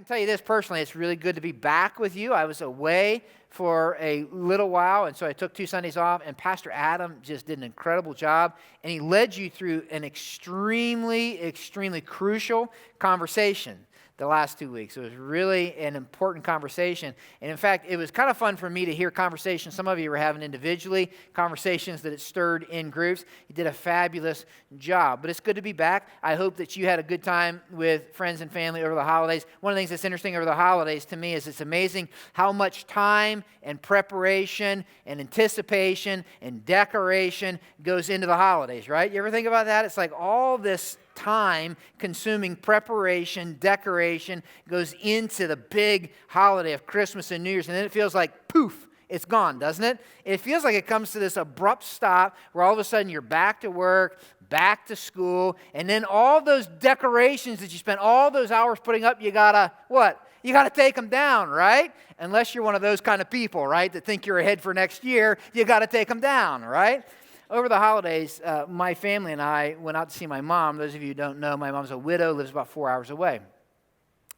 tell you this personally, it's really good to be back with you. I was away for a little while, and so I took 2 Sundays off, and Pastor Adam just did an incredible job, and he led you through an extremely, extremely crucial conversation the last 2 weeks. It was really an important conversation. And in fact, it was kind of fun for me to hear conversations some of you were having individually, conversations that it stirred in groups. You did a fabulous job. But it's good to be back. I hope that you had a good time with friends and family over the holidays. One of the things that's interesting over the holidays to me is it's amazing how much time and preparation and anticipation and decoration goes into the holidays, right? You ever think about that? It's like all this time-consuming preparation, decoration goes into the big holiday of Christmas and New Year's, and then it feels like, poof, it's gone, doesn't it? It feels like it comes to this abrupt stop where all of a sudden you're back to work, back to school, and then all those decorations that you spent all those hours putting up, you gotta, what? You gotta take them down, right? Unless you're one of those kind of people, right, that think you're ahead for next year, you gotta take them down, right? Over the holidays, my family and I went out to see my mom. Those of you who don't know, my mom's a widow, lives about 4 hours away.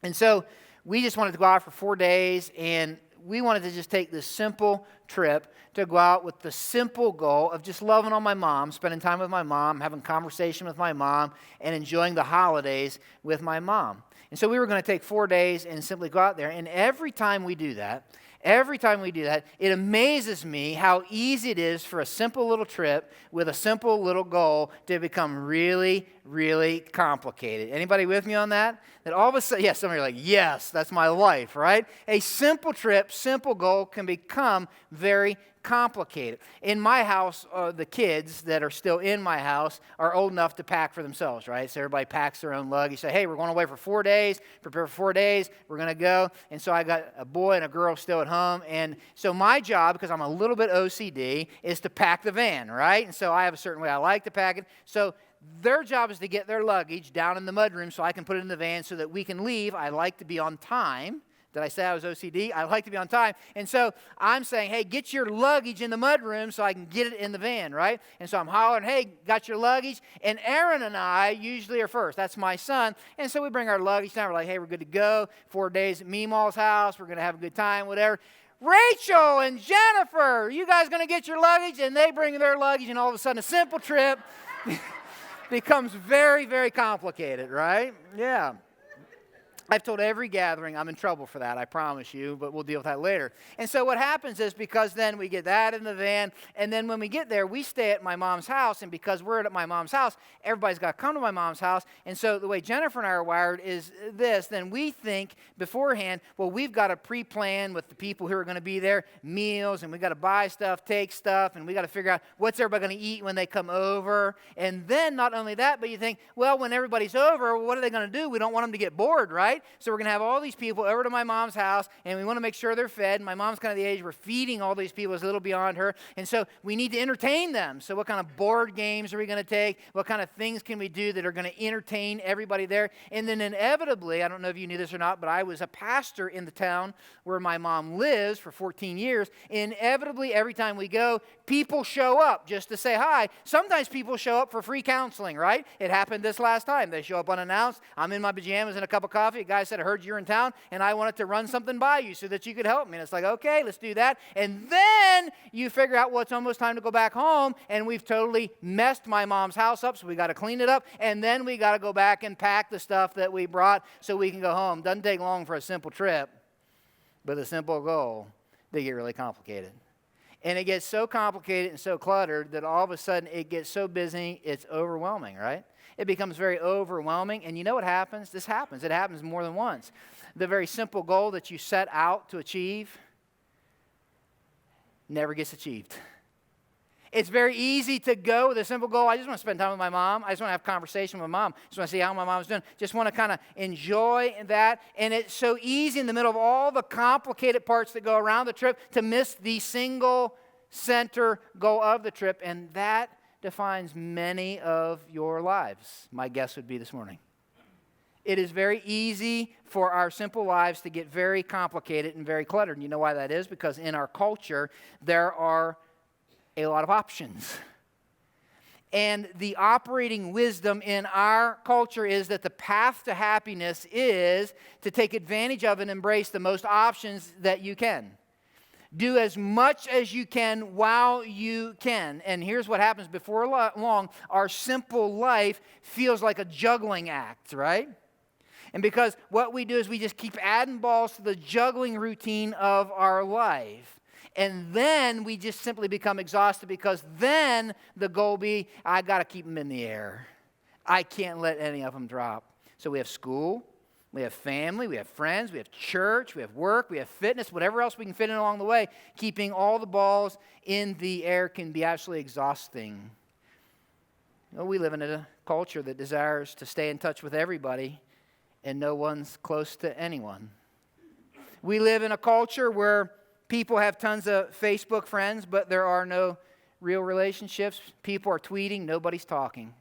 And so we just wanted to go out for 4 days, and we wanted to just take this simple trip to go out with the simple goal of just loving on my mom, spending time with my mom, having conversation with my mom, and enjoying the holidays with my mom. And so we were going to take 4 days and simply go out there. And every time we do that, it amazes me how easy it is for a simple little trip with a simple little goal to become really, really complicated. Anybody with me on that? That all of a sudden, yes, some of you are like, yes, that's my life, right? A simple trip, simple goal can become very complicated. In my house, the kids that are still in my house are old enough to pack for themselves, right? So everybody packs their own luggage. Say, hey, we're going away for 4 days. Prepare for 4 days. We're going to go. And so I got a boy and a girl still at home. And so my job, because I'm a little bit OCD, is to pack the van, right? And so I have a certain way I like to pack it. So their job is to get their luggage down in the mudroom so I can put it in the van so that we can leave. I like to be on time. Did I say I was OCD? I like to be on time. And so I'm saying, hey, get your luggage in the mudroom so I can get it in the van, right? And so I'm hollering, hey, got your luggage? And Aaron and I usually are first. That's my son. And so we bring our luggage down. We're like, hey, we're good to go. 4 days at Meemaw's house. We're going to have a good time, whatever. Rachel and Jennifer, you guys going to get your luggage? And they bring their luggage, and all of a sudden a simple trip becomes very, very complicated, right? Yeah. I've told every gathering I'm in trouble for that, I promise you, but we'll deal with that later. And so what happens is because then we get that in the van, and then when we get there, we stay at my mom's house, and because we're at my mom's house, everybody's got to come to my mom's house. And so the way Jennifer and I are wired is this, then we think beforehand, well, we've got to pre-plan with the people who are going to be there, meals, and we've got to buy stuff, take stuff, and we've got to figure out what's everybody going to eat when they come over. And then not only that, but you think, well, when everybody's over, what are they going to do? We don't want them to get bored, right? So we're going to have all these people over to my mom's house, and we want to make sure they're fed. My mom's kind of the age where feeding all these people is a little beyond her, and so we need to entertain them. So what kind of board games are we going to take? What kind of things can we do that are going to entertain everybody there? And then inevitably, I don't know if you knew this or not, but I was a pastor in the town where my mom lives for 14 years. Inevitably, every time we go, people show up just to say hi. Sometimes people show up for free counseling, right? It happened this last time. They show up unannounced. I'm in my pajamas and a cup of coffee. A guy said, I heard you're in town, and I wanted to run something by you so that you could help me. And it's like, okay, let's do that. And then you figure out, well, it's almost time to go back home, and we've totally messed my mom's house up, so we got to clean it up, and then we got to go back and pack the stuff that we brought so we can go home. Doesn't take long for a simple trip, but a simple goal, they get really complicated. And it gets so complicated and so cluttered that all of a sudden it gets so busy, it's overwhelming, right? It becomes very overwhelming. And you know what happens? This happens. It happens more than once. The very simple goal that you set out to achieve never gets achieved. It's very easy to go with a simple goal. I just want to spend time with my mom. I just want to have conversation with my mom. I just want to see how my mom's doing. Just want to kind of enjoy that. And it's so easy in the middle of all the complicated parts that go around the trip to miss the single center goal of the trip. And that defines many of your lives, my guess would be this morning. It is very easy for our simple lives to get very complicated and very cluttered. And you know why that is? Because in our culture, there are a lot of options. And the operating wisdom in our culture is that the path to happiness is to take advantage of and embrace the most options that you can. Do as much as you can while you can. And here's what happens. Before long, our simple life feels like a juggling act, right? And because what we do is we just keep adding balls to the juggling routine of our life. And then we just simply become exhausted because then the goal be, I got to keep them in the air. I can't let any of them drop. So we have school, we have family, we have friends, we have church, we have work, we have fitness, whatever else we can fit in along the way. Keeping all the balls in the air can be absolutely exhausting. You know, we live in a culture that desires to stay in touch with everybody, and no one's close to anyone. We live in a culture where people have tons of Facebook friends, but there are no real relationships. People are tweeting, nobody's talking.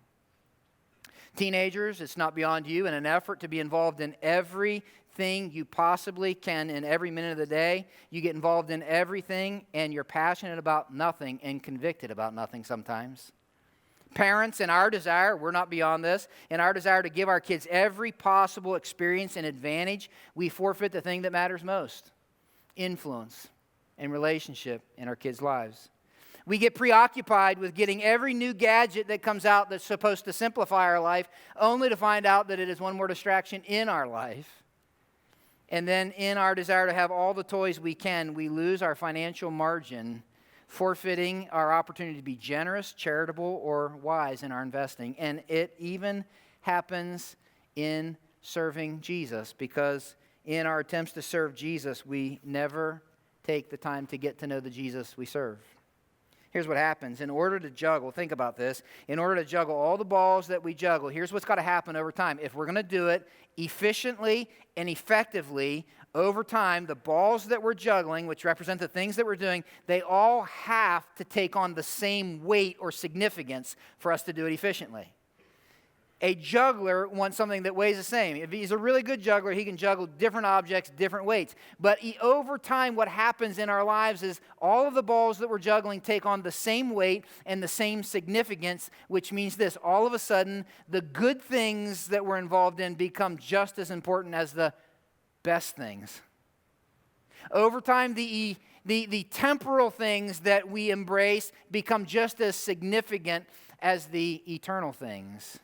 Teenagers, it's not beyond you. In an effort to be involved in everything you possibly can in every minute of the day, you get involved in everything, and you're passionate about nothing and convicted about nothing sometimes. Parents, in our desire, we're not beyond this, in our desire to give our kids every possible experience and advantage, we forfeit the thing that matters most: influence and relationship in our kids' lives. We get preoccupied with getting every new gadget that comes out that's supposed to simplify our life, only to find out that it is one more distraction in our life. And then in our desire to have all the toys we can, we lose our financial margin, forfeiting our opportunity to be generous, charitable, or wise in our investing. And it even happens in serving Jesus, because in our attempts to serve Jesus, we never take the time to get to know the Jesus we serve. Here's what happens. In order to juggle, think about this, in order to juggle all the balls that we juggle, here's what's got to happen over time. If we're going to do it efficiently and effectively, over time, the balls that we're juggling, which represent the things that we're doing, they all have to take on the same weight or significance for us to do it efficiently. A juggler wants something that weighs the same. If he's a really good juggler, he can juggle different objects, different weights. But over time, what happens in our lives is all of the balls that we're juggling take on the same weight and the same significance, which means this: all of a sudden, the good things that we're involved in become just as important as the best things. Over time, the temporal things that we embrace become just as significant as the eternal things.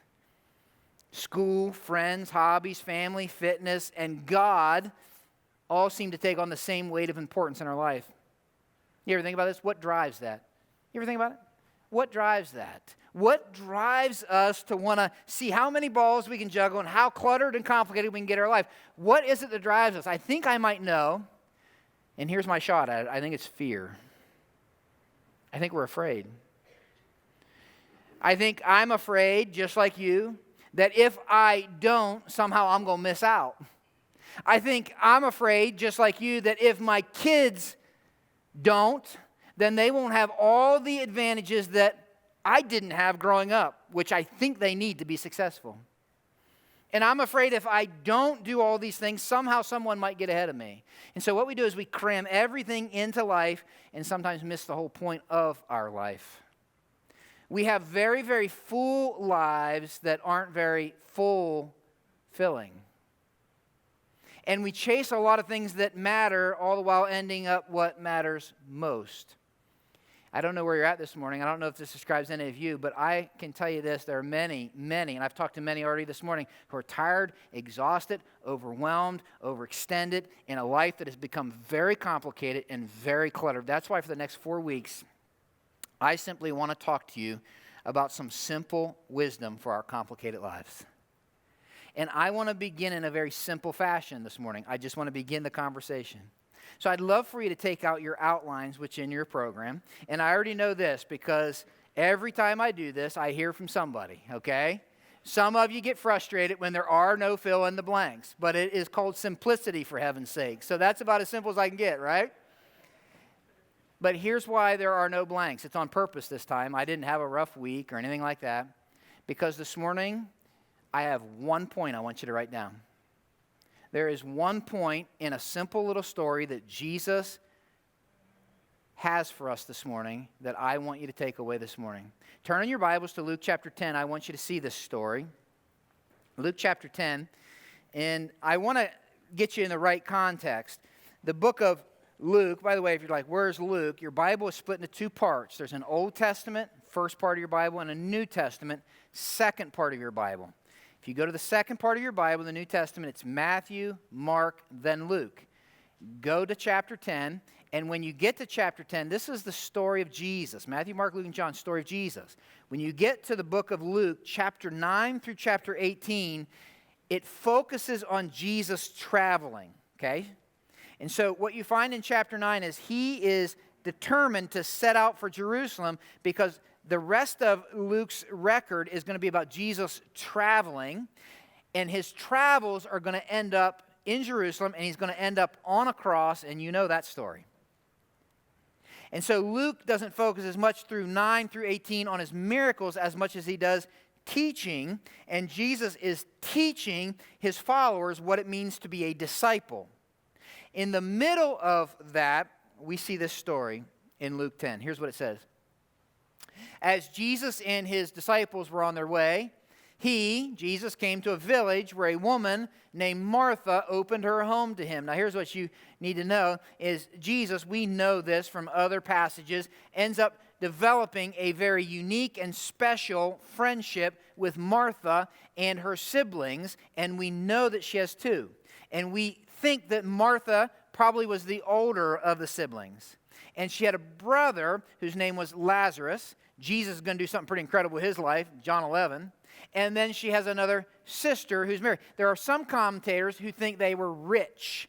School, friends, hobbies, family, fitness, and God all seem to take on the same weight of importance in our life. You ever think about this? What drives that? You ever think about it? What drives that? What drives us to want to see how many balls we can juggle and how cluttered and complicated we can get our life? What is it that drives us? I think I might know, and here's my shot at it. I think it's fear. I think we're afraid. I think I'm afraid, just like you, that if I don't, somehow I'm going to miss out. I think I'm afraid, just like you, that if my kids don't, then they won't have all the advantages that I didn't have growing up, which I think they need to be successful. And I'm afraid if I don't do all these things, somehow someone might get ahead of me. And so what we do is we cram everything into life and sometimes miss the whole point of our life. We have very, very full lives that aren't very fulfilling. And we chase a lot of things that matter, all the while ending up what matters most. I don't know where you're at this morning. I don't know if this describes any of you, but I can tell you this. There are many, and I've talked to many already this morning, who are tired, exhausted, overwhelmed, overextended in a life that has become very complicated and very cluttered. That's why for the next 4 weeks, I simply want to talk to you about some simple wisdom for our complicated lives. And I want to begin in a very simple fashion this morning. I just want to begin the conversation. So I'd love for you to take out your outlines, which in your program. And I already know this because every time I do this, I hear from somebody, okay? Some of you get frustrated when there are no fill in the blanks, but it is called simplicity, for heaven's sake. So that's about as simple as I can get, right? But here's why there are no blanks. It's on purpose this time. I didn't have a rough week or anything like that. Because this morning, I have one point I want you to write down. There is one point in a simple little story that Jesus has for us this morning that I want you to take away this morning. Turn in your Bibles to Luke chapter 10. I want you to see this story. Luke chapter 10. And I want to get you in the right context. The book of Luke, by the way, if you're like, where's Luke? Your Bible is split into two parts. There's an Old Testament, first part of your Bible, and a New Testament, second part of your Bible. If you go to the second part of your Bible, the New Testament, it's Matthew, Mark, then Luke. Go to chapter 10, and when you get to chapter 10, this is the story of Jesus. Matthew, Mark, Luke, and John, story of Jesus. When you get to the book of Luke, chapter 9 through chapter 18, it focuses on Jesus traveling, okay? And so what you find in chapter 9 is he is determined to set out for Jerusalem because the rest of Luke's record is going to be about Jesus traveling, and his travels are going to end up in Jerusalem, and he's going to end up on a cross, and you know that story. And so Luke doesn't focus as much through 9 through 18 on his miracles as much as he does teaching, and Jesus is teaching his followers what it means to be a disciple. In the middle of that, we see this story in Luke 10. Here's what it says. As Jesus and his disciples were on their way, Jesus, came to a village where a woman named Martha opened her home to him. Now, here's what you need to know is Jesus, we know this from other passages, ends up developing a very unique and special friendship with Martha and her siblings, and we know that she has two. And we think that Martha probably was the older of the siblings. And she had a brother whose name was Lazarus. Jesus is going to do something pretty incredible with his life, John 11. And then she has another sister who's married. There are some commentators who think they were rich.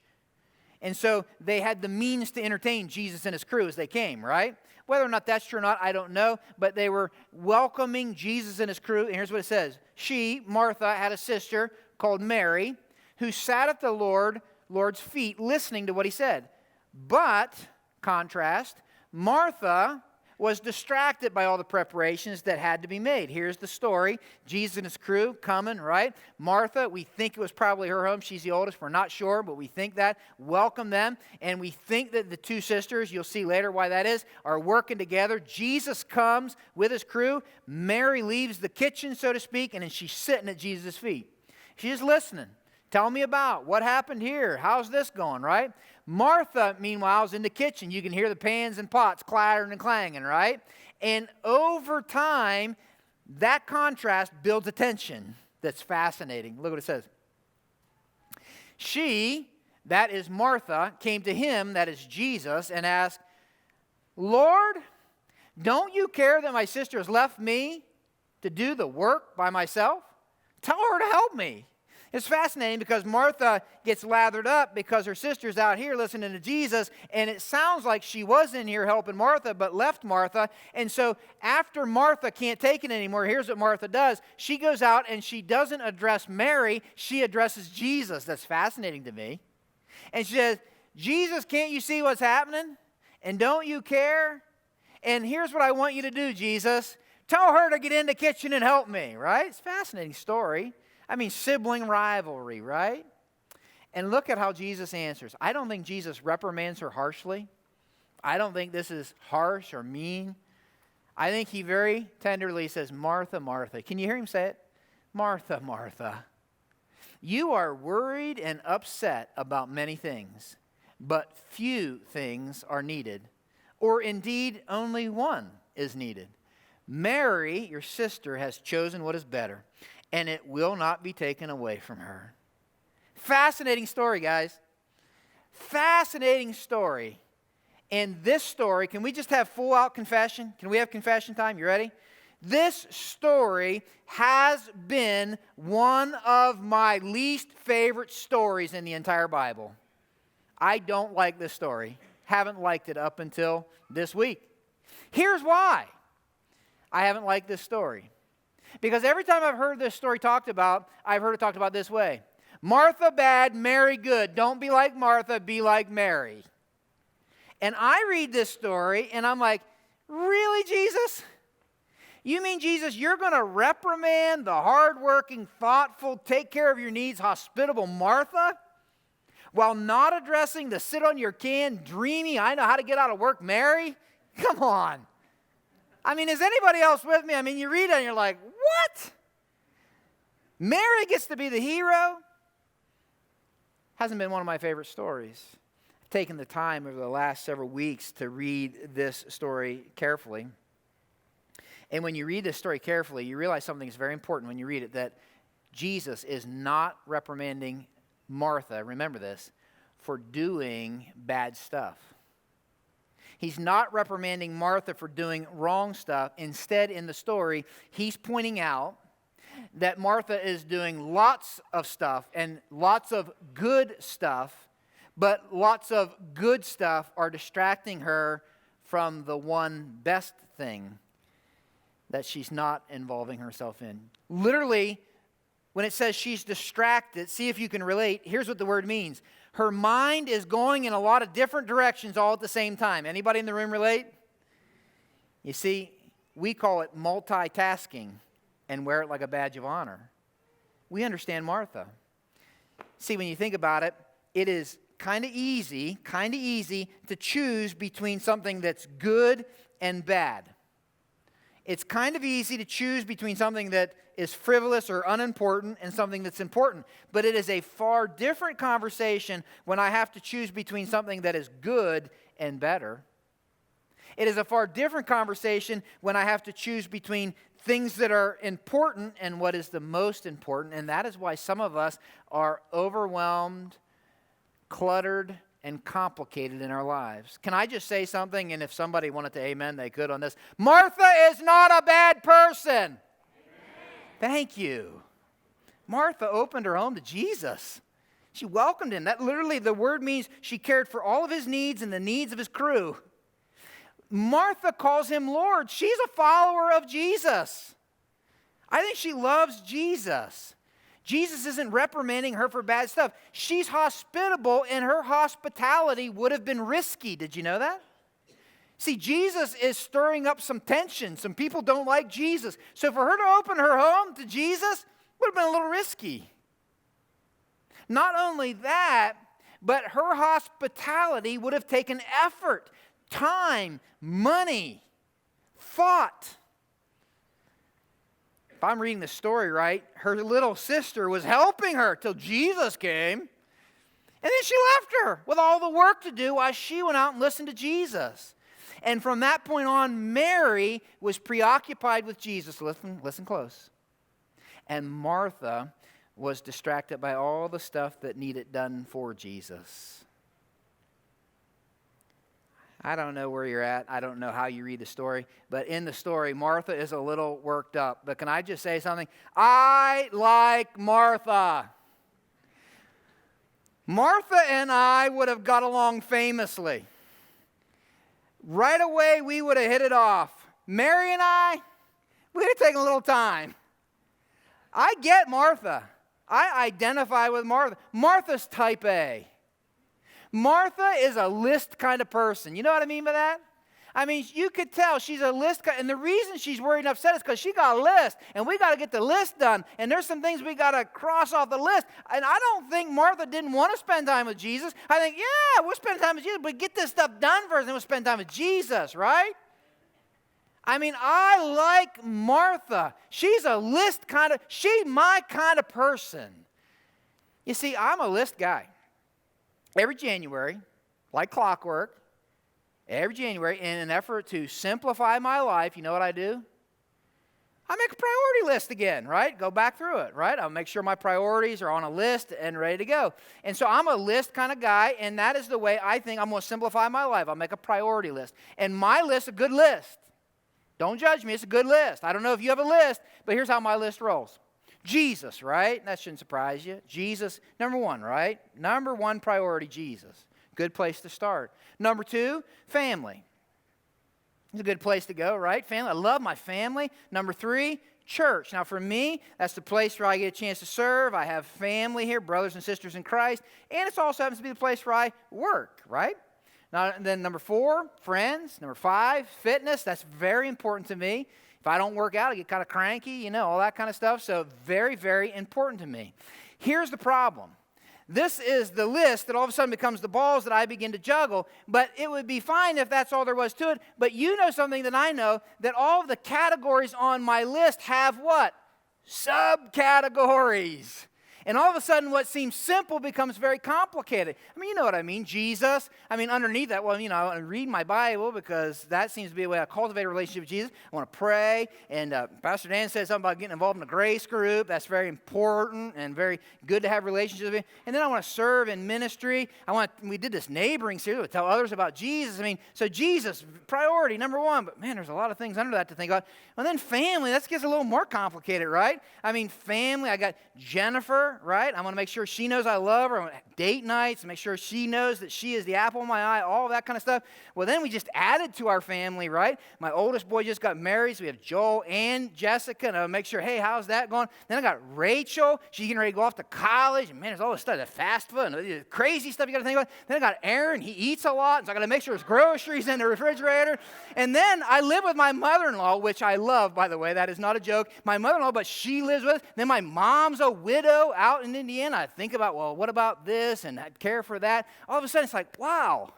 And so they had the means to entertain Jesus and his crew as they came, right? Whether or not that's true or not, I don't know. But they were welcoming Jesus and his crew. And here's what it says. She, Martha, had a sister called Mary who sat at the Lord's feet listening to what he said. But, contrast, Martha was distracted by all the preparations that had to be made. Here's the story. Jesus and his crew coming, right? Martha, we think it was probably her home. She's the oldest. We're not sure, but we think that. Welcome them. And we think that the two sisters, you'll see later why that is, are working together. Jesus comes with his crew. Mary leaves the kitchen, so to speak, and then she's sitting at Jesus' feet. She's listening. Tell me about what happened here. How's this going, right? Martha, meanwhile, is in the kitchen. You can hear the pans and pots clattering and clanging, right? And over time, that contrast builds a tension that's fascinating. Look what it says. She, that is Martha, came to him, that is Jesus, and asked, Lord, don't you care that my sister has left me to do the work by myself? Tell her to help me. It's fascinating because Martha gets lathered up because her sister's out here listening to Jesus, and it sounds like she was in here helping Martha but left Martha. And so after Martha can't take it anymore, here's what Martha does. She goes out and she doesn't address Mary, she addresses Jesus. That's fascinating to me. And she says, Jesus, can't you see what's happening? And don't you care? And here's what I want you to do, Jesus. Tell her to get in the kitchen and help me, right? It's a fascinating story. I mean, sibling rivalry, right? And look at how Jesus answers. I don't think Jesus reprimands her harshly. I don't think this is harsh or mean. I think he very tenderly says, Martha, Martha. Can you hear him say it? Martha, Martha. You are worried and upset about many things, but few things are needed. Or indeed, only one is needed. Mary, your sister, has chosen what is better, and it will not be taken away from her. Fascinating story, guys. Fascinating story. And this story, can we just have full out confession? Can we have confession time? You ready? This story has been one of my least favorite stories in the entire Bible. I don't like this story. Haven't liked it up until this week. Here's why I haven't liked this story. Because every time I've heard this story talked about, I've heard it talked about this way. Martha bad, Mary good. Don't be like Martha, be like Mary. And I read this story and I'm like, really, Jesus? You mean, Jesus, you're going to reprimand the hardworking, thoughtful, take care of your needs, hospitable Martha? while not addressing the sit on your can, dreamy, I know how to get out of work, Mary? Come on. I mean, is anybody else with me? I mean, you read it and you're like, what? Mary gets to be the hero? Hasn't been one of my favorite stories. I've taken the time over the last several weeks to read this story carefully. And when you read this story carefully, you realize something is very important when you read it, that Jesus is not reprimanding Martha, remember this, for doing bad stuff. He's not reprimanding Martha for doing wrong stuff. Instead, in the story, he's pointing out that Martha is doing lots of stuff and lots of good stuff, but lots of good stuff are distracting her from the one best thing that she's not involving herself in. Literally, when it says she's distracted, see if you can relate. Here's what the word means. Her mind is going in a lot of different directions all at the same time. Anybody in the room relate? You see, we call it multitasking and wear it like a badge of honor. We understand Martha. See, when you think about it, it is kind of easy to choose between something that's good and bad. It's kind of easy to choose between something that is frivolous or unimportant and something that's important. But it is a far different conversation when I have to choose between something that is good and better. It is a far different conversation when I have to choose between things that are important and what is the most important. And that is why some of us are overwhelmed, cluttered, and complicated in our lives. Can I just say something? And if somebody wanted to amen, they could on this. Martha is not a bad person. Amen. Thank you. Martha opened her home to Jesus. She welcomed him. That literally, the word means she cared for all of his needs and the needs of his crew. Martha calls him Lord. She's a follower of Jesus. I think she loves Jesus. Jesus isn't reprimanding her for bad stuff. She's hospitable, and her hospitality would have been risky. Did you know that? See, Jesus is stirring up some tension. Some people don't like Jesus. So for her to open her home to Jesus would have been a little risky. Not only that, but her hospitality would have taken effort, time, money, thought. If I'm reading the story right, her little sister was helping her till Jesus came. And then she left her with all the work to do while she went out and listened to Jesus. And from that point on, Mary was preoccupied with Jesus. Listen close. And Martha was distracted by all the stuff that needed done for Jesus. I don't know where you're at. I don't know how you read the story. But in the story, Martha is a little worked up. But can I just say something? I like Martha. Martha and I would have got along famously. Right away, we would have hit it off. Mary and I, we'd have taken a little time. I get Martha. I identify with Martha. Martha's type A. Martha is a list kind of person. You know what I mean by that? I mean, you could tell she's a list kind, and the reason she's worried and upset is because she got a list, and we got to get the list done, and there's some things we got to cross off the list. And I don't think Martha didn't want to spend time with Jesus. I think, yeah, we'll spend time with Jesus, but get this stuff done first, and then we'll spend time with Jesus, right? I mean, I like Martha. She's a list kind of, she's my kind of person. You see, I'm a list guy. Every January, like clockwork, every January, in an effort to simplify my life, you know what I do? I make a priority list again, right? Go back through it, right? I'll make sure my priorities are on a list and ready to go. And so I'm a list kind of guy, and that is the way I think I'm going to simplify my life. I'll make a priority list. And my list is a good list. Don't judge me. It's a good list. I don't know if you have a list, but here's how my list rolls. Jesus, right? That shouldn't surprise you. Jesus, number one, right? Number one priority, Jesus. Good place to start. Number two, family. It's a good place to go, right? Family. I love my family. Number three, church. Now for me, that's the place where I get a chance to serve. I have family here, brothers and sisters in Christ. And it also happens to be the place where I work, right? Now, then number four, friends. Number five, fitness. That's very important to me. If I don't work out, I get kind of cranky, all that kind of stuff. So very, very important to me. Here's the problem. this is the list that all of a sudden becomes the balls that I begin to juggle. But it would be fine if that's all there was to it. But you know something that I know, that all of the categories on my list have what? Subcategories. And all of a sudden, what seems simple becomes very complicated. I mean, you know what I mean. Jesus. I mean, underneath that, well, I read my Bible because that seems to be a way I cultivate a relationship with Jesus. I want to pray. And Pastor Dan said something about getting involved in a grace group. That's very important and very good to have relationships with him. And then I want to serve in ministry. We did this neighboring series. We tell others about Jesus. I mean, so Jesus, priority number one. But man, there's a lot of things under that to think about. And then family, that gets a little more complicated, right? I mean, family, I got Jennifer, right? I want to make sure she knows I love her. I want date nights, make sure she knows that she is the apple of my eye, all that kind of stuff. Well, then we just added to our family, right? My oldest boy just got married, so we have Joel and Jessica, and I make sure, hey, how's that going? Then I got Rachel. She's getting ready to go off to college, and man, there's all this stuff, the fast food, and the crazy stuff you got to think about. Then I got Aaron. He eats a lot, so I got to make sure there's groceries in the refrigerator. And then I live with my mother-in-law, which I love, by the way. That is not a joke. My mother-in-law, but she lives with us. Then my mom's a widow out in Indiana. I think about, well, what about this? And I'd care for that. All of a sudden, it's like, wow.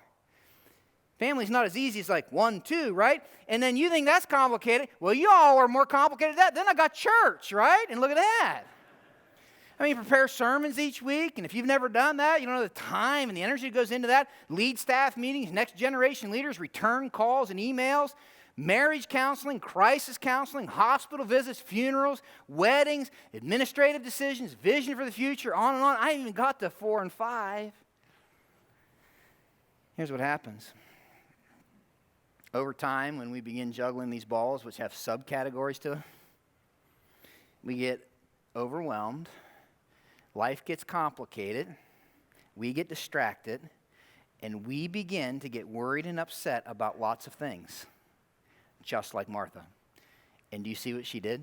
Family's not as easy as like 1, 2, right? And then you think that's complicated. Well, y'all are more complicated than that. Then I got church, right? And look at that. I mean, prepare sermons each week, and if you've never done that, you don't know the time and the energy that goes into that. Lead staff meetings, next generation leaders, return calls and emails, marriage counseling, crisis counseling, hospital visits, funerals, weddings, administrative decisions, vision for the future, on and on. I even got to 4 and 5. Here's what happens. Over time, when we begin juggling these balls, which have subcategories to them, we get overwhelmed. Life gets complicated, we get distracted, and we begin to get worried and upset about lots of things, just like Martha. And do you see what she did?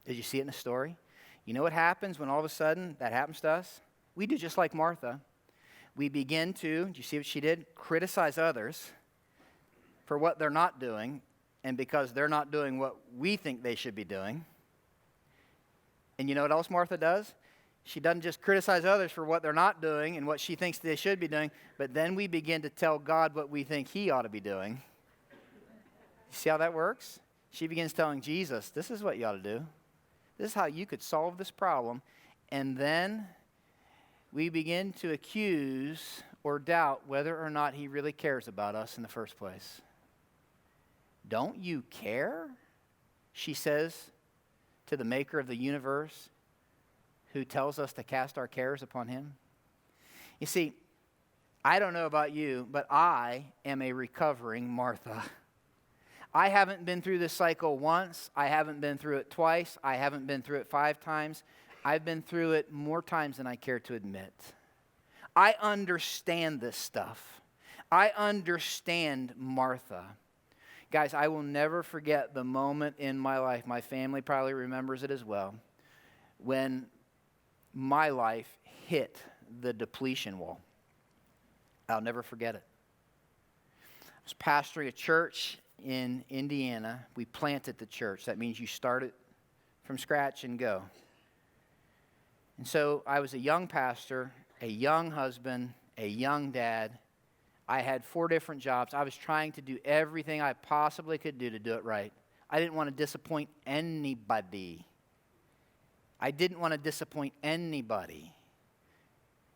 Did you see it in the story? You know what happens when all of a sudden that happens to us? We do just like Martha. We begin to, do you see what she did? Criticize others for what they're not doing, and because they're not doing what we think they should be doing. And you know what else Martha does? She doesn't just criticize others for what they're not doing and what she thinks they should be doing, but then we begin to tell God what we think he ought to be doing. You see how that works? She begins telling Jesus, this is what you ought to do. This is how you could solve this problem. And then we begin to accuse or doubt whether or not he really cares about us in the first place. Don't you care? She says to the maker of the universe, who tells us to cast our cares upon him. You see, I don't know about you, but I am a recovering Martha. I haven't been through this cycle once. I haven't been through it twice. I haven't been through it 5 times. I've been through it more times than I care to admit. I understand this stuff. I understand Martha. Guys, I will never forget the moment in my life, my family probably remembers it as well, when my life hit the depletion wall. I'll never forget it. I was pastoring a church in Indiana. We planted the church. That means you start it from scratch and go. And so I was a young pastor, a young husband, a young dad. I had 4 different jobs. I was trying to do everything I possibly could do to do it right. I didn't want to disappoint anybody. I didn't want to disappoint anybody.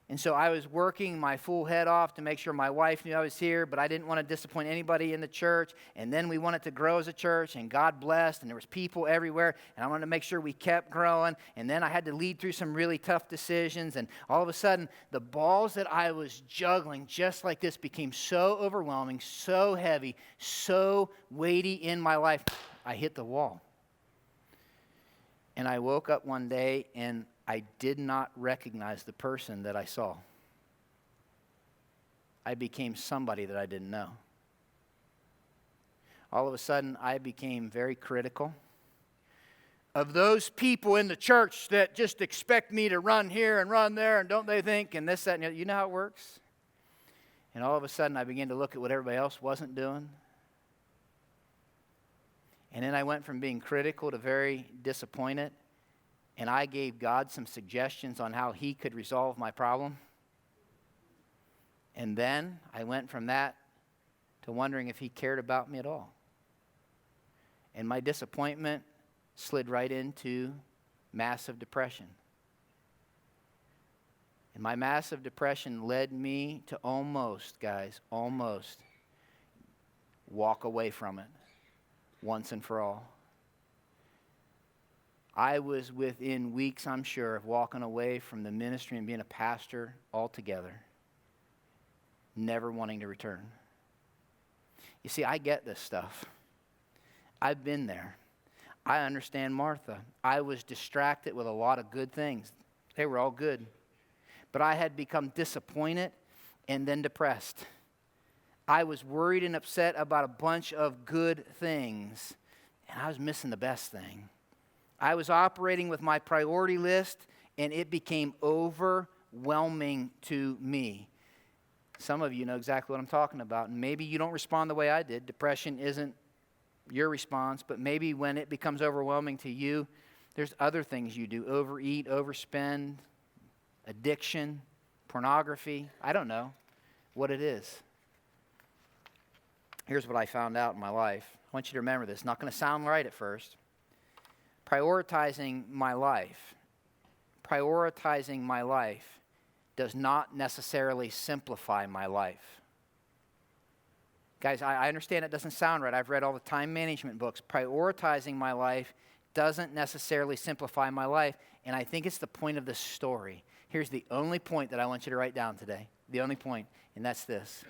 And so I was working my full head off to make sure my wife knew I was here, but I didn't want to disappoint anybody in the church. And then we wanted to grow as a church, and God blessed, and there was people everywhere, and I wanted to make sure we kept growing. And then I had to lead through some really tough decisions, and all of a sudden, the balls that I was juggling just like this became so overwhelming, so heavy, so weighty in my life, I hit the wall. And I woke up one day and I did not recognize the person that I saw. I became somebody that I didn't know. All of a sudden, I became very critical of those people in the church that just expect me to run here and run there, and don't they think, and this, that, and the other. You know how it works? And all of a sudden, I began to look at what everybody else wasn't doing. And then I went from being critical to very disappointed. And I gave God some suggestions on how he could resolve my problem. And then I went from that to wondering if he cared about me at all. And my disappointment slid right into massive depression. And my massive depression led me to almost walk away from it once and for all. I was within weeks, I'm sure, of walking away from the ministry and being a pastor altogether, never wanting to return. You see, I get this stuff. I've been there. I understand Martha. I was distracted with a lot of good things. They were all good. But I had become disappointed and then depressed. I was worried and upset about a bunch of good things, and I was missing the best thing. I was operating with my priority list, and it became overwhelming to me. Some of you know exactly what I'm talking about, and maybe you don't respond the way I did. Depression isn't your response, but maybe when it becomes overwhelming to you, there's other things you do. Overeat, overspend, addiction, pornography. I don't know what it is. Here's what I found out in my life. I want you to remember this. It's not going to sound right at first. Prioritizing my life does not necessarily simplify my life. Guys, I understand it doesn't sound right. I've read all the time management books. Prioritizing my life doesn't necessarily simplify my life, and I think it's the point of this story. Here's the only point that I want you to write down today. The only point, and that's this.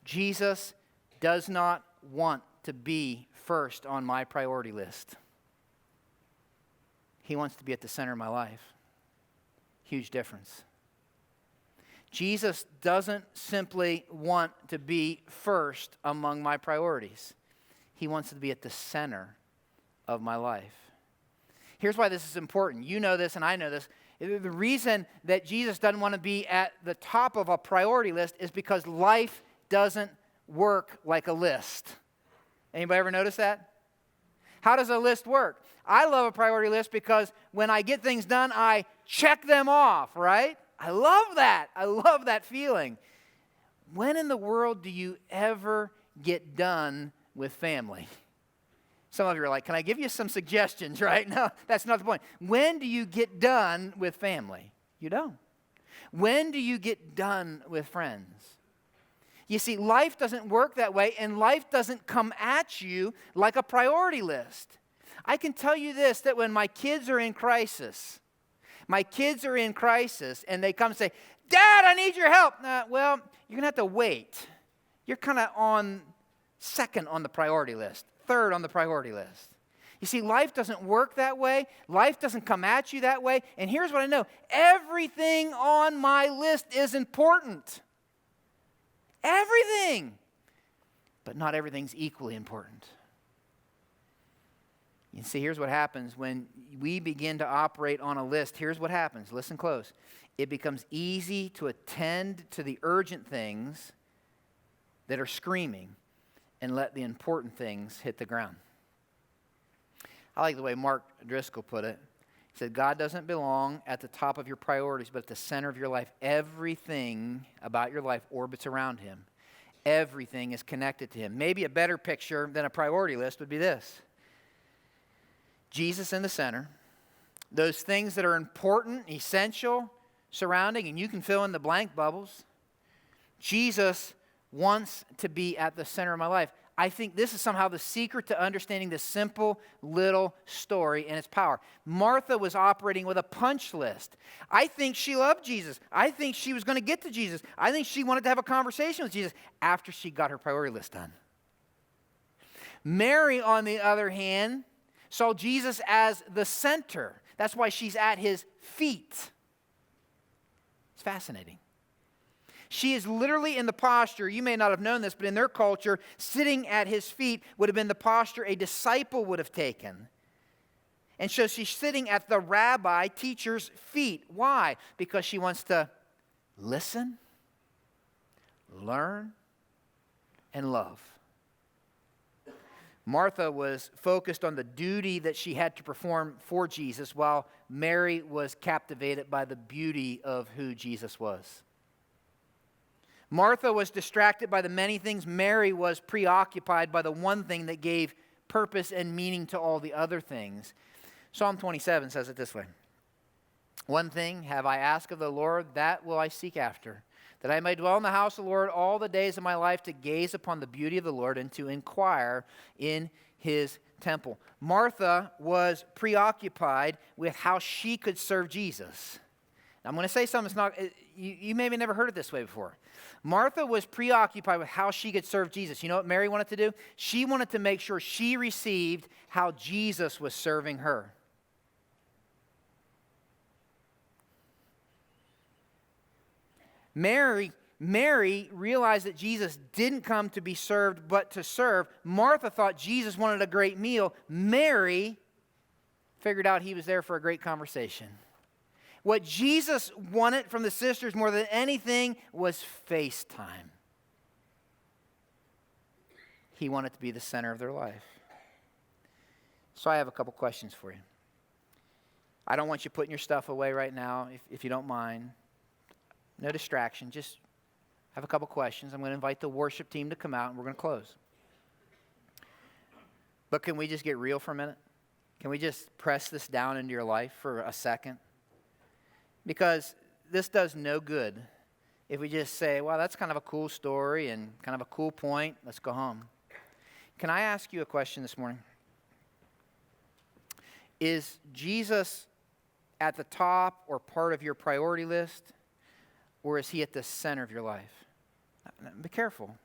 Jesus does not want to be first on my priority list. He wants to be at the center of my life. Huge difference. Jesus doesn't simply want to be first among my priorities. He wants to be at the center of my life. Here's why this is important. You know this and I know this. The reason that Jesus doesn't want to be at the top of a priority list is because life doesn't work like a list. Anybody ever notice that? How does a list work? I love a priority list because when I get things done, I check them off, right? I love that. I love that feeling. When in the world do you ever get done with family? Some of you are like, can I give you some suggestions, right? No, that's not the point. When do you get done with family? You don't. When do you get done with friends? You see, life doesn't work that way, and life doesn't come at you like a priority list. I can tell you this, that when my kids are in crisis, and they come and say, Dad, I need your help. Well, you're going to have to wait. You're kind of on second on the priority list, third on the priority list. You see, life doesn't work that way. Life doesn't come at you that way. And here's what I know. Everything on my list is important. Everything. But not everything's equally important. You see, here's what happens when we begin to operate on a list. Here's what happens. Listen close. It becomes easy to attend to the urgent things that are screaming and let the important things hit the ground. I like the way Mark Driscoll put it. He said, God doesn't belong at the top of your priorities, but at the center of your life. Everything about your life orbits around him. Everything is connected to him. Maybe a better picture than a priority list would be this. Jesus in the center. Those things that are important, essential, surrounding, and you can fill in the blank bubbles. Jesus wants to be at the center of my life. I think this is somehow the secret to understanding this simple little story and its power. Martha was operating with a punch list. I think she loved Jesus. I think she was going to get to Jesus. I think she wanted to have a conversation with Jesus after she got her priority list done. Mary, on the other hand, saw Jesus as the center. That's why she's at his feet. It's fascinating. She is literally in the posture, you may not have known this, but in their culture, sitting at his feet would have been the posture a disciple would have taken. And so she's sitting at the rabbi, teacher's feet. Why? Because she wants to listen, learn, and love. Martha was focused on the duty that she had to perform for Jesus, while Mary was captivated by the beauty of who Jesus was. Martha was distracted by the many things. Mary was preoccupied by the one thing that gave purpose and meaning to all the other things. Psalm 27 says it this way. One thing have I asked of the Lord, that will I seek after, that I may dwell in the house of the Lord all the days of my life, to gaze upon the beauty of the Lord and to inquire in his temple. Martha was preoccupied with how she could serve Jesus. Now, I'm going to say something that's not, you maybe never heard it this way before. Martha was preoccupied with how she could serve Jesus. You know what Mary wanted to do? She wanted to make sure she received how Jesus was serving her. Mary realized that Jesus didn't come to be served, but to serve. Martha thought Jesus wanted a great meal. Mary figured out he was there for a great conversation. What Jesus wanted from the sisters more than anything was face time. He wanted to be the center of their life. So I have a couple questions for you. I don't want you putting your stuff away right now, if you don't mind. No distraction. Just have a couple questions. I'm going to invite the worship team to come out, and we're going to close. But can we just get real for a minute? Can we just press this down into your life for a second? Because this does no good if we just say, well, that's kind of a cool story and kind of a cool point. Let's go home. Can I ask you a question this morning? Is Jesus at the top or part of your priority list, or is he at the center of your life? Be careful.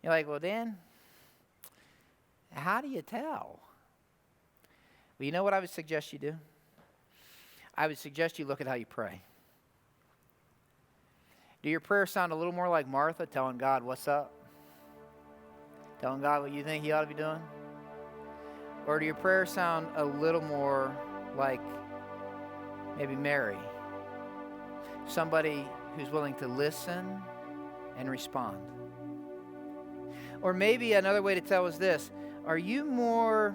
You're like, well, Dan, how do you tell? Well, you know what I would suggest you do? I would suggest you look at how you pray. Do your prayers sound a little more like Martha, telling God what's up? Telling God what you think he ought to be doing? Or do your prayers sound a little more like maybe Mary? Somebody who's willing to listen and respond. Or maybe another way to tell is this. Are you more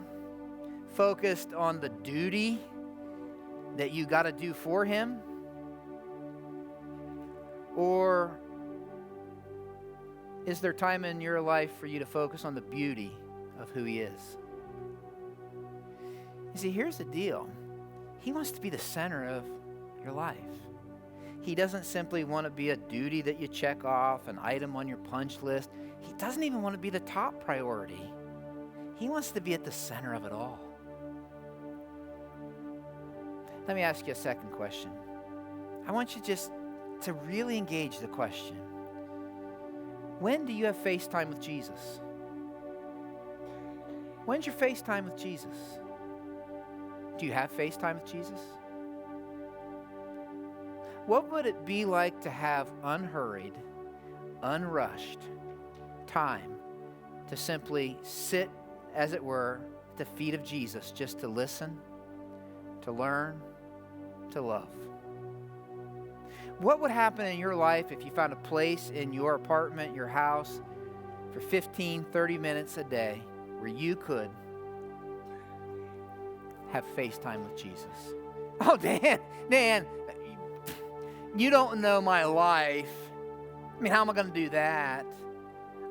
focused on the duty that you got to do for him? Or is there time in your life for you to focus on the beauty of who he is? You see, here's the deal. He wants to be the center of your life. He doesn't simply want to be a duty that you check off, an item on your punch list. He doesn't even want to be the top priority. He wants to be at the center of it all. Let me ask you a second question. I want you just to really engage the question. When do you have face time with Jesus? When's your face time with Jesus? Do you have face time with Jesus? What would it be like to have unhurried, unrushed time to simply sit, as it were, at the feet of Jesus, just to listen, to learn, to love? What would happen in your life if you found a place in your apartment, your house, for 15, 30 minutes a day where you could have face time with Jesus? Oh, Dan, you don't know my life. I mean, how am I going to do that?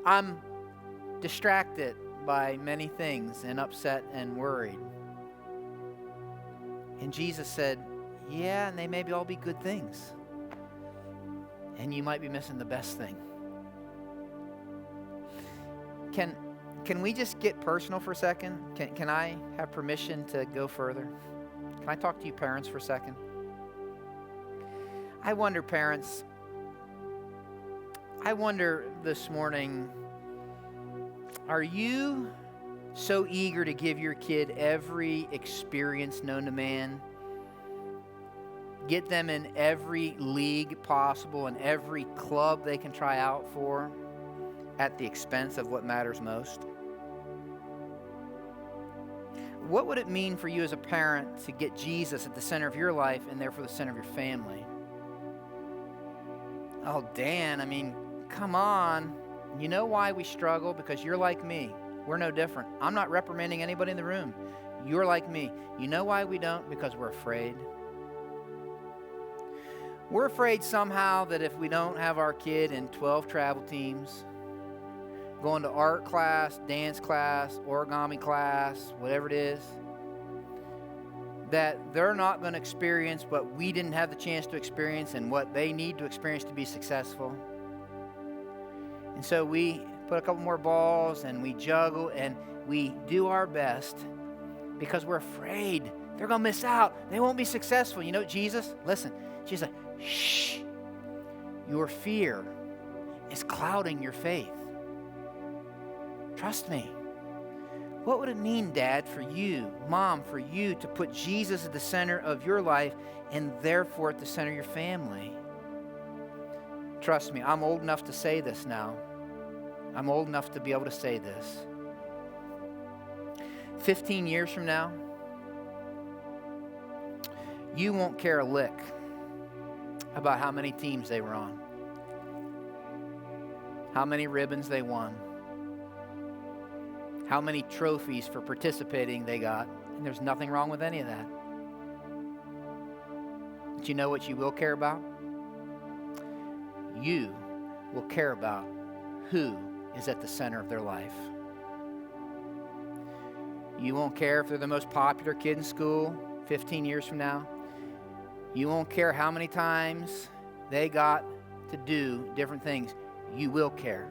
I'm distracted by many things and upset and worried. And Jesus said, yeah, and they maybe all be good things. And you might be missing the best thing. Can we just get personal for a second? Can I have permission to go further? Can I talk to you parents for a second? I wonder, parents, this morning, are you so eager to give your kid every experience known to man? Get them in every league possible and every club they can try out for at the expense of what matters most? What would it mean for you as a parent to get Jesus at the center of your life and therefore the center of your family? Oh, Dan, I mean, come on. You know why we struggle? Because you're like me. We're no different. I'm not reprimanding anybody in the room. You're like me. You know why we don't? Because we're afraid. We're afraid somehow that if we don't have our kid in 12 travel teams, going to art class, dance class, origami class, whatever it is, that they're not going to experience what we didn't have the chance to experience and what they need to experience to be successful. And so we put a couple more balls and we juggle and we do our best because we're afraid they're going to miss out. They won't be successful. You know, Jesus, listen, Jesus said, shh, your fear is clouding your faith. Trust me. What would it mean, Dad, for you, Mom, for you to put Jesus at the center of your life and therefore at the center of your family? Trust me, I'm old enough to say this now. I'm old enough to be able to say this. 15 years from now, you won't care a lick about how many teams they were on, how many ribbons they won, how many trophies for participating they got, and there's nothing wrong with any of that. But you know what you will care about? You will care about who is at the center of their life. You won't care if they're the most popular kid in school 15 years from now. You won't care how many times they got to do different things. You will care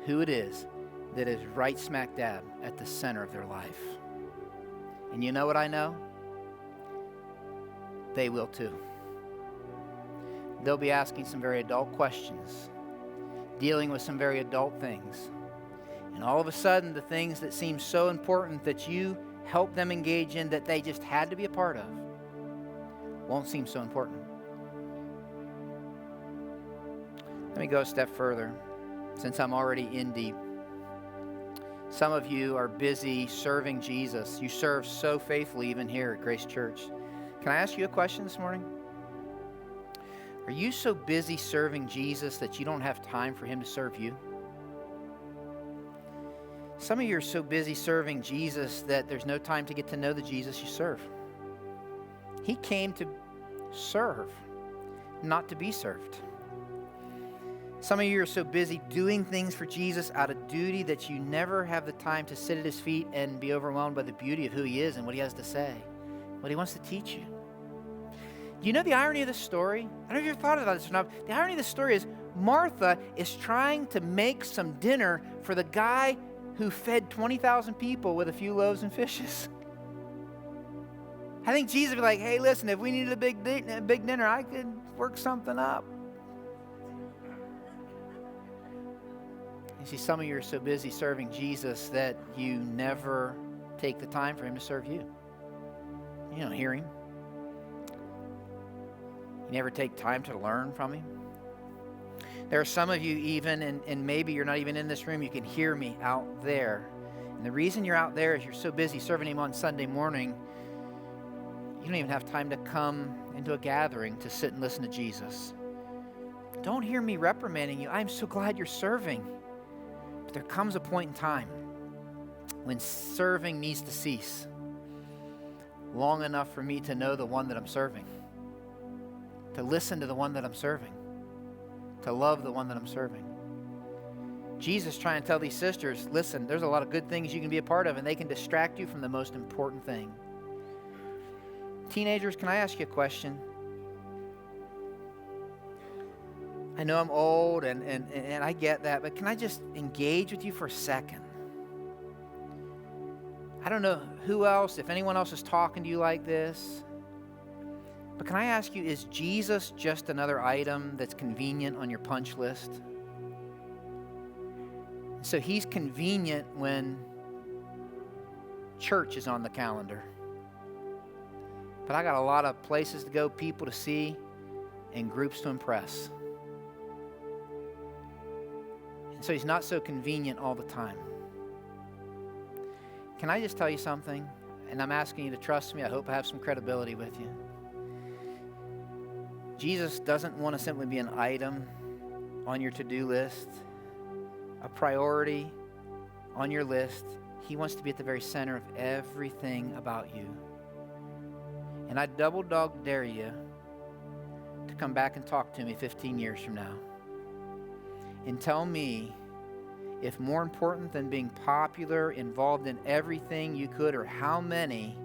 who it is that is right smack dab at the center of their life. And you know what I know? They will too. They'll be asking some very adult questions, dealing with some very adult things. And all of a sudden, the things that seem so important that you help them engage in that they just had to be a part of won't seem so important. Let me go a step further, since I'm already in deep. Some of you are busy serving Jesus. You serve so faithfully even here at Grace Church. Can I ask you a question this morning? Are you so busy serving Jesus that you don't have time for him to serve you? Some of you are so busy serving Jesus that there's no time to get to know the Jesus you serve. He came to serve, not to be served. Some of you are so busy doing things for Jesus out of duty that you never have the time to sit at his feet and be overwhelmed by the beauty of who he is and what he has to say, what he wants to teach you. Do you know the irony of this story? I don't know if you've thought about this or not. The irony of this story is Martha is trying to make some dinner for the guy who fed 20,000 people with a few loaves and fishes. I think Jesus would be like, hey, listen, if we needed a big dinner, I could work something up. You see, some of you are so busy serving Jesus that you never take the time for him to serve you. You don't hear him. You never take time to learn from him. There are some of you even, and maybe you're not even in this room, you can hear me out there. And the reason you're out there is you're so busy serving him on Sunday morning, you don't even have time to come into a gathering to sit and listen to Jesus. Don't hear me reprimanding you. I'm so glad you're serving. But there comes a point in time when serving needs to cease long enough for me to know the one that I'm serving, to listen to the one that I'm serving, to love the one that I'm serving. Jesus trying to tell these sisters, listen, there's a lot of good things you can be a part of, and they can distract you from the most important thing. Teenagers, can I ask you a question? I know I'm old and I get that, but can I just engage with you for a second? I don't know who else, if anyone else is talking to you like this, but can I ask you, is Jesus just another item that's convenient on your punch list? So he's convenient when church is on the calendar. But I got a lot of places to go, people to see, and groups to impress. And so he's not so convenient all the time. Can I just tell you something? And I'm asking you to trust me. I hope I have some credibility with you. Jesus doesn't want to simply be an item on your to-do list, a priority on your list. He wants to be at the very center of everything about you. And I double dog dare you to come back and talk to me 15 years from now and tell me if more important than being popular, involved in everything you could, or how many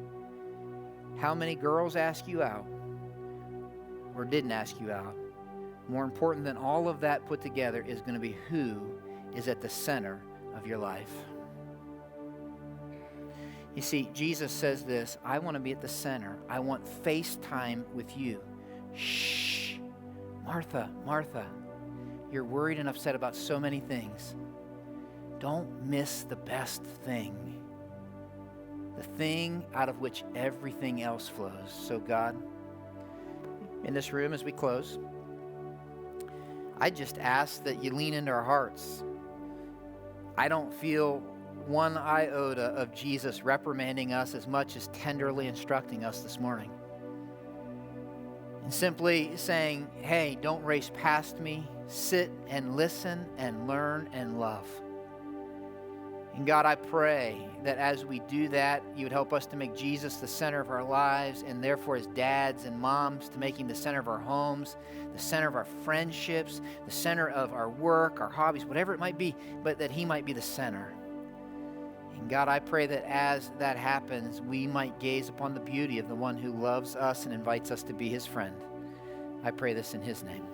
girls ask you out or didn't ask you out, more important than all of that put together is going to be who is at the center of your life. You see, Jesus says this, I want to be at the center. I want FaceTime with you. Shh, Martha, Martha, you're worried and upset about so many things. Don't miss the best thing, the thing out of which everything else flows. So God, in this room as we close, I just ask that you lean into our hearts. I don't feel one iota of Jesus reprimanding us as much as tenderly instructing us this morning. And simply saying, hey, don't race past me. Sit and listen and learn and love. And God, I pray that as we do that, you would help us to make Jesus the center of our lives, and therefore as dads and moms to make him the center of our homes, the center of our friendships, the center of our work, our hobbies, whatever it might be, but that he might be the center. And God, I pray that as that happens, we might gaze upon the beauty of the one who loves us and invites us to be his friend. I pray this in his name.